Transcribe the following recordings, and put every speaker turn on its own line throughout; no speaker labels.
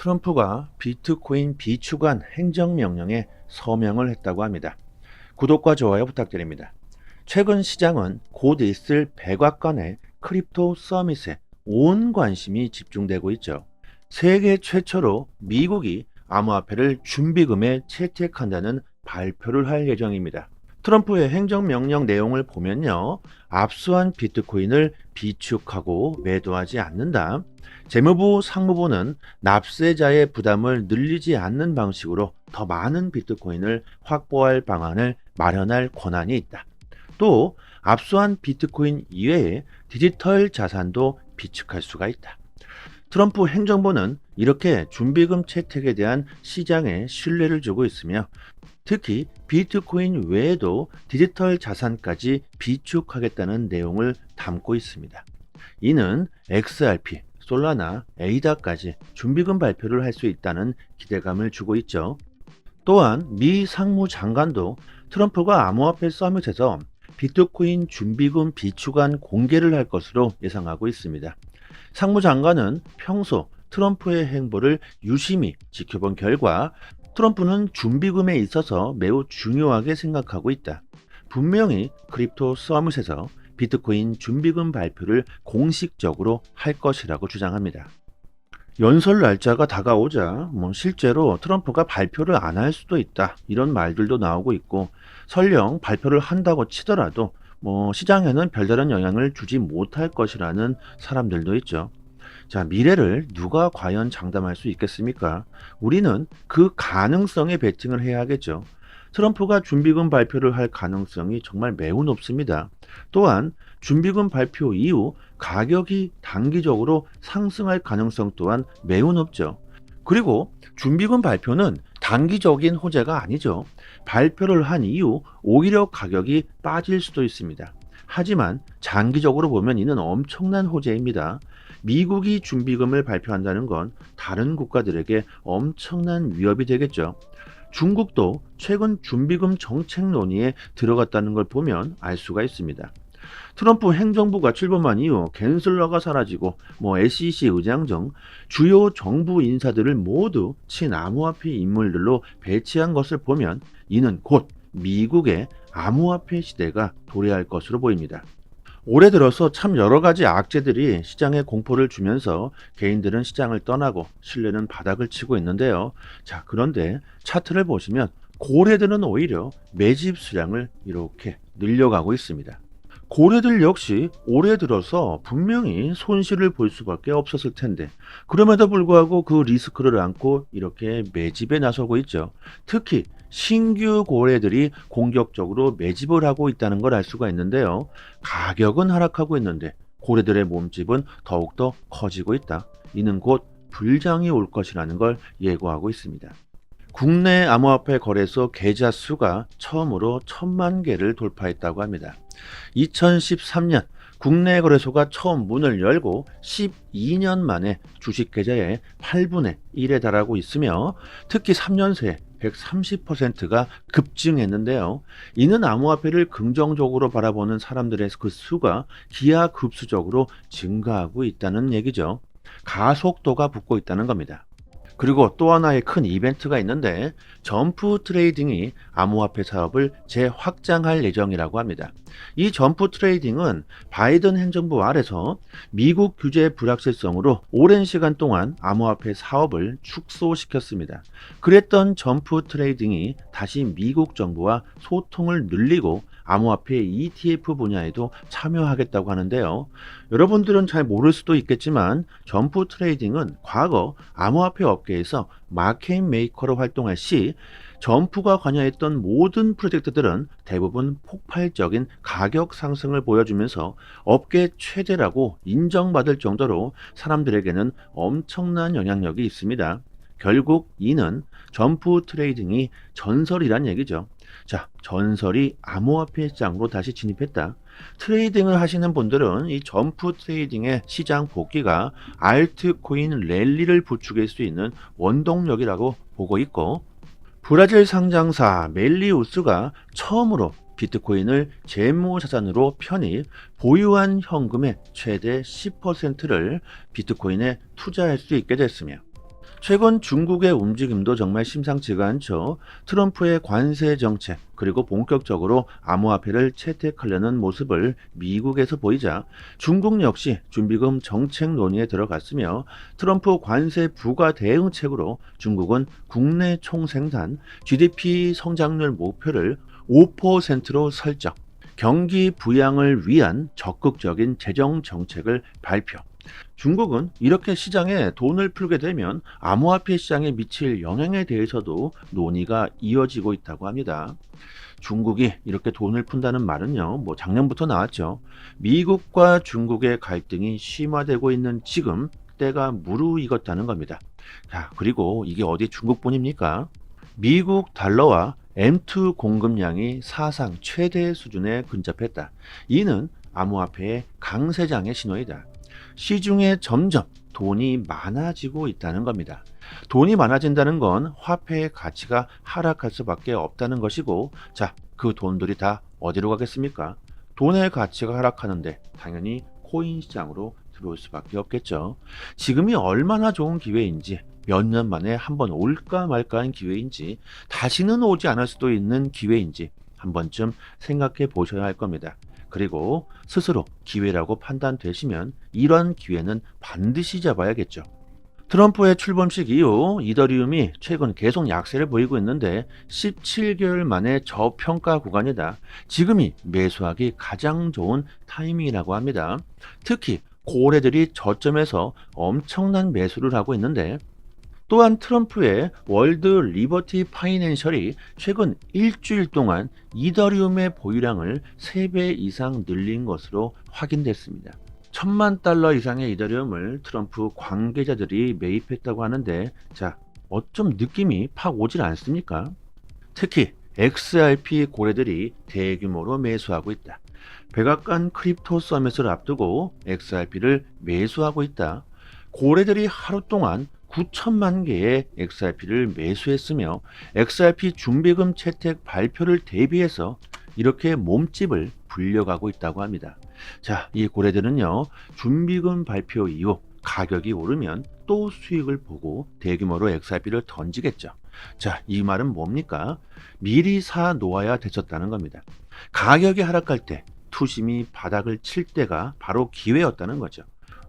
트럼프가 비트코인 비추관 행정명령에 서명을 했다고 합니다. 구독과 좋아요 부탁드립니다. 최근 시장은 곧 있을 백악관의 크립토 서밋에 온 관심이 집중되고 있죠. 세계 최초로 미국이 암호화폐를 준비금에 채택한다는 발표를 할 예정입니다. 트럼프의 행정명령 내용을 보면요, 압수한 비트코인을 비축하고 매도하지 않는다. 재무부, 상무부는 납세자의 부담을 늘리지 않는 방식으로 더 많은 비트코인을 확보할 방안을 마련할 권한이 있다. 또 압수한 비트코인 이외에 디지털 자산도 비축할 수가 있다. 트럼프 행정부는 이렇게 준비금 채택에 대한 시장에 신뢰를 주고 있으며 특히 비트코인 외에도 디지털 자산까지 비축하겠다는 내용을 담고 있습니다. 이는 XRP, 솔라나, 에이다까지 준비금 발표를 할 수 있다는 기대감을 주고 있죠. 또한 미 상무장관도 트럼프가 암호화폐 서밋에서 비트코인 준비금 비축안 공개를 할 것으로 예상하고 있습니다. 상무장관은 평소 트럼프의 행보를 유심히 지켜본 결과 트럼프는 준비금에 있어서 매우 중요하게 생각하고 있다. 분명히 크립토 서밋에서 비트코인 준비금 발표를 공식적으로 할 것이라고 주장합니다. 연설 날짜가 다가오자 실제로 트럼프가 발표를 안 할 수도 있다, 이런 말들도 나오고 있고, 설령 발표를 한다고 치더라도 시장에는 별다른 영향을 주지 못할 것이라는 사람들도 있죠. 자, 미래를 누가 과연 장담할 수 있겠습니까? 우리는 그 가능성에 베팅을 해야 하겠죠. 트럼프가 준비금 발표를 할 가능성이 정말 매우 높습니다. 또한 준비금 발표 이후 가격이 단기적으로 상승할 가능성 또한 매우 높죠. 그리고 준비금 발표는 단기적인 호재가 아니죠. 발표를 한 이후 오히려 가격이 빠질 수도 있습니다. 하지만 장기적으로 보면 이는 엄청난 호재입니다. 미국이 준비금을 발표한다는 건 다른 국가들에게 엄청난 위협이 되겠죠. 중국도 최근 준비금 정책 논의에 들어갔다는 걸 보면 알 수가 있습니다. 트럼프 행정부가 출범한 이후 갠슬러가 사라지고 SEC 의장 등 주요 정부 인사들을 모두 친암호화폐 인물들로 배치한 것을 보면 이는 곧 미국의 암호화폐 시대가 도래할 것으로 보입니다. 올해 들어서 참 여러 가지 악재들이 시장에 공포를 주면서 개인들은 시장을 떠나고 신뢰는 바닥을 치고 있는데요. 자, 그런데 차트를 보시면 고래들은 오히려 매집 수량을 이렇게 늘려가고 있습니다. 고래들 역시 올해 들어서 분명히 손실을 볼 수밖에 없었을 텐데 그럼에도 불구하고 그 리스크를 안고 이렇게 매집에 나서고 있죠. 특히 신규 고래들이 공격적으로 매집을 하고 있다는 걸 알 수가 있는데요. 가격은 하락하고 있는데 고래들의 몸집은 더욱더 커지고 있다. 이는 곧 불장이 올 것이라는 걸 예고하고 있습니다. 국내 암호화폐 거래소 계좌 수가 처음으로 1000만 개를 돌파했다고 합니다. 2013년 국내 거래소가 처음 문을 열고 12년 만에 주식 계좌의 8분의 1에 달하고 있으며 특히 3년 새에 130%가 급증했는데요. 이는 암호화폐를 긍정적으로 바라보는 사람들의 그 수가 기하급수적으로 증가하고 있다는 얘기죠. 가속도가 붙고 있다는 겁니다. 그리고 또 하나의 큰 이벤트가 있는데 점프 트레이딩이 암호화폐 사업을 재확장할 예정이라고 합니다. 이 점프 트레이딩은 바이든 행정부 아래서 미국 규제 불확실성으로 오랜 시간 동안 암호화폐 사업을 축소시켰습니다. 그랬던 점프 트레이딩이 다시 미국 정부와 소통을 늘리고 암호화폐 ETF 분야에도 참여하겠다고 하는데요. 여러분들은 잘 모를 수도 있겠지만 점프 트레이딩은 과거 암호화폐 업계에서 마켓 메이커로 활동할 시 점프가 관여했던 모든 프로젝트들은 대부분 폭발적인 가격 상승을 보여주면서 업계 최대라고 인정받을 정도로 사람들에게는 엄청난 영향력이 있습니다. 결국 이는 점프 트레이딩이 전설이란 얘기죠. 자, 전설이 암호화폐 시장으로 다시 진입했다. 트레이딩을 하시는 분들은 이 점프 트레이딩의 시장 복귀가 알트코인 랠리를 부추길 수 있는 원동력이라고 보고 있고, 브라질 상장사 멜리우스가 처음으로 비트코인을 재무자산으로 편입, 보유한 현금의 최대 10%를 비트코인에 투자할 수 있게 됐으며 최근 중국의 움직임도 정말 심상치가 않죠. 트럼프의 관세 정책, 그리고 본격적으로 암호화폐를 채택하려는 모습을 미국에서 보이자 중국 역시 준비금 정책 논의에 들어갔으며, 트럼프 관세 부과 대응책으로 중국은 국내 총생산 GDP 성장률 목표를 5%로 설정, 경기 부양을 위한 적극적인 재정 정책을 발표. 중국은 이렇게 시장에 돈을 풀게 되면 암호화폐 시장에 미칠 영향에 대해서도 논의가 이어지고 있다고 합니다. 중국이 이렇게 돈을 푼다는 말은요, 뭐 작년부터 나왔죠. 미국과 중국의 갈등이 심화되고 있는 지금 때가 무르익었다는 겁니다. 자, 그리고 이게 어디 중국뿐입니까? 미국 달러와 M2 공급량이 사상 최대 수준에 근접했다. 이는 암호화폐의 강세장의 신호이다. 시중에 점점 돈이 많아지고 있다는 겁니다. 돈이 많아진다는 건 화폐의 가치가 하락할 수밖에 없다는 것이고, 자, 그 돈들이 다 어디로 가겠습니까? 돈의 가치가 하락하는데 당연히 코인 시장으로 들어올 수밖에 없겠죠. 지금이 얼마나 좋은 기회인지, 몇 년 만에 한번 올까 말까한 기회인지, 다시는 오지 않을 수도 있는 기회인지 한 번쯤 생각해 보셔야 할 겁니다. 그리고 스스로 기회라고 판단되시면 이런 기회는 반드시 잡아야겠죠. 트럼프의 출범식 이후 이더리움이 최근 계속 약세를 보이고 있는데 17개월 만에 저평가 구간이다. 지금이 매수하기 가장 좋은 타이밍이라고 합니다. 특히 고래들이 저점에서 엄청난 매수를 하고 있는데, 또한 트럼프의 월드 리버티 파이낸셜이 최근 일주일 동안 이더리움의 보유량을 3배 이상 늘린 것으로 확인됐습니다. 1000만 달러 이상의 이더리움을 트럼프 관계자들이 매입했다고 하는데, 자, 어쩜 느낌이 팍 오질 않습니까? 특히 XRP 고래들이 대규모로 매수하고 있다. 백악관 크립토 서밋을 앞두고 XRP를 매수하고 있다. 고래들이 하루 동안 9천만 개의 XRP를 매수했으며, XRP 준비금 채택 발표를 대비해서 이렇게 몸집을 불려가고 있다고 합니다. 자, 이 고래들은요, 준비금 발표 이후 가격이 오르면 또 수익을 보고 대규모로 XRP를 던지겠죠. 자, 이 말은 뭡니까? 미리 사 놓아야 됐었다는 겁니다. 가격이 하락할 때 투심이 바닥을 칠 때가 바로 기회였다는 거죠.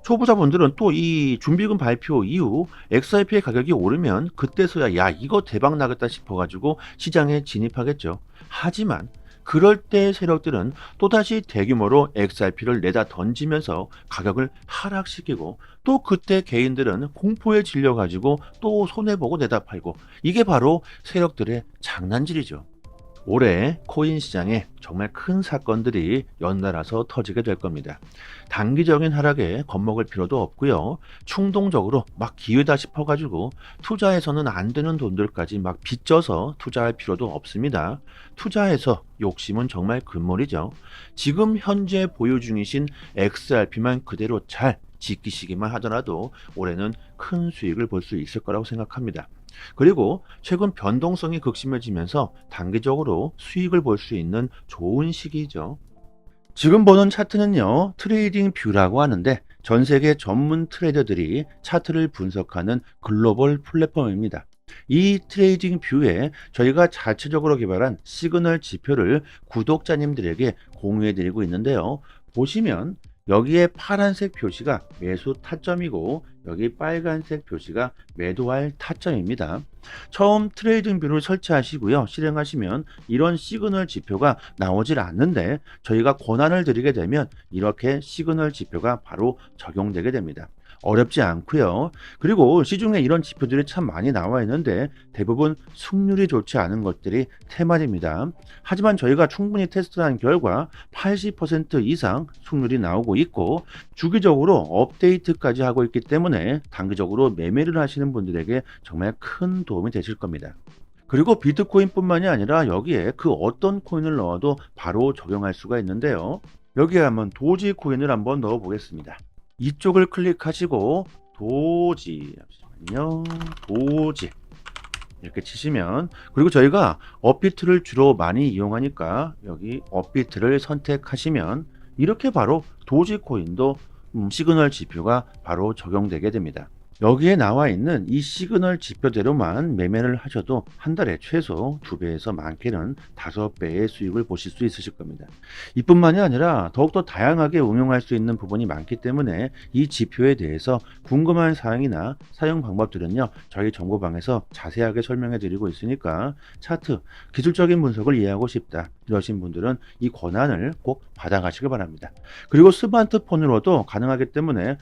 초보자분들은 또 이 준비금 발표 이후 XRP의 가격이 오르면 그때서야 야, 이거 대박 나겠다 싶어가지고 시장에 진입하겠죠. 하지만 그럴 때 세력들은 또다시 대규모로 XRP를 내다 던지면서 가격을 하락시키고, 또 그때 개인들은 공포에 질려가지고 또 손해보고 내다 팔고, 이게 바로 세력들의 장난질이죠. 올해 코인 시장에 정말 큰 사건들이 연달아서 터지게 될 겁니다. 단기적인 하락에 겁먹을 필요도 없고요. 충동적으로 막 기회다 싶어가지고 투자해서는 안 되는 돈들까지 막 빚져서 투자할 필요도 없습니다. 투자해서 욕심은 정말 금물이죠. 지금 현재 보유 중이신 XRP만 그대로 잘 지키시기만 하더라도 올해는 큰 수익을 볼 수 있을 거라고 생각합니다. 그리고 최근 변동성이 극심해지면서 단기적으로 수익을 볼 수 있는 좋은 시기죠. 지금 보는 차트는요, 트레이딩 뷰라고 하는데 전 세계 전문 트레이더들이 차트를 분석하는 글로벌 플랫폼입니다. 이 트레이딩 뷰에 저희가 자체적으로 개발한 시그널 지표를 구독자님들에게 공유해 드리고 있는데요. 보시면 여기에 파란색 표시가 매수 타점이고, 여기 빨간색 표시가 매도할 타점입니다. 처음 트레이딩 뷰를 설치하시고요, 실행하시면 이런 시그널 지표가 나오질 않는데, 저희가 권한을 드리게 되면 이렇게 시그널 지표가 바로 적용되게 됩니다. 어렵지 않고요. 그리고 시중에 이런 지표들이 참 많이 나와 있는데 대부분 승률이 좋지 않은 것들이 테마입니다. 하지만 저희가 충분히 테스트한 결과 80% 이상 승률이 나오고 있고, 주기적으로 업데이트까지 하고 있기 때문에 단기적으로 매매를 하시는 분들에게 정말 큰 도움이 되실 겁니다. 그리고 비트코인뿐만이 아니라 여기에 그 어떤 코인을 넣어도 바로 적용할 수가 있는데요. 여기에 한번 도지 코인을 한번 넣어 보겠습니다. 이쪽을 클릭하시고 도지, 잠시만요, 도지 이렇게 치시면, 그리고 저희가 업비트를 주로 많이 이용하니까 여기 업비트를 선택하시면 이렇게 바로 도지 코인도 시그널 지표가 바로 적용되게 됩니다. 여기에 나와 있는 이 시그널 지표대로만 매매를 하셔도 한 달에 최소 2배에서 많게는 5배의 수익을 보실 수 있으실 겁니다. 이뿐만이 아니라 더욱더 다양하게 응용할 수 있는 부분이 많기 때문에 이 지표에 대해서 궁금한 사항이나 사용 방법들은요, 저희 정보방에서 자세하게 설명해 드리고 있으니까 차트, 기술적인 분석을 이해하고 싶다 이러신 분들은 이 권한을 꼭 받아가시기 바랍니다. 그리고 스마트폰으로도 가능하기 때문에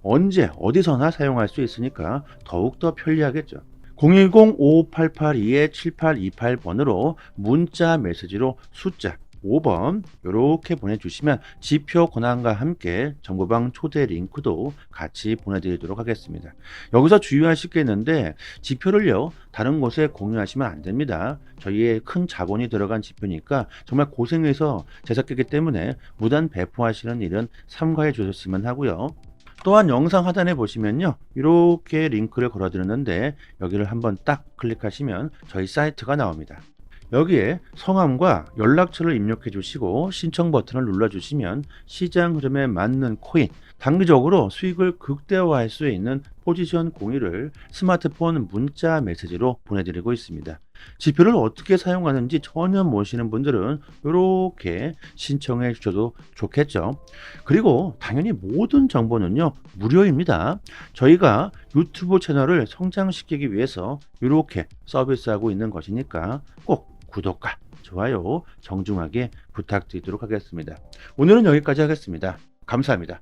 언제 어디서나 사용할 수 있으니까 더욱더 편리하겠죠. 010-5588-7828번으로 문자 메시지로 숫자 5번 이렇게 보내주시면 지표 권한과 함께 정보방 초대 링크도 같이 보내드리도록 하겠습니다. 여기서 주의하실 게 있는데 지표를요 다른 곳에 공유하시면 안 됩니다. 저희의 큰 자본이 들어간 지표니까 정말 고생해서 제작했기 때문에 무단 배포하시는 일은 삼가해 주셨으면 하고요. 또한 영상 하단에 보시면요 이렇게 링크를 걸어 드렸는데 여기를 한번 딱 클릭하시면 저희 사이트가 나옵니다. 여기에 성함과 연락처를 입력해 주시고 신청 버튼을 눌러 주시면 시장 흐름에 맞는 코인, 단기적으로 수익을 극대화할 수 있는 포지션 공유를 스마트폰 문자 메시지로 보내드리고 있습니다. 지표를 어떻게 사용하는지 전혀 모르시는 분들은 이렇게 신청해 주셔도 좋겠죠. 그리고 당연히 모든 정보는요 무료입니다. 저희가 유튜브 채널을 성장시키기 위해서 이렇게 서비스하고 있는 것이니까 꼭 구독과 좋아요 정중하게 부탁드리도록 하겠습니다. 오늘은 여기까지 하겠습니다. 감사합니다.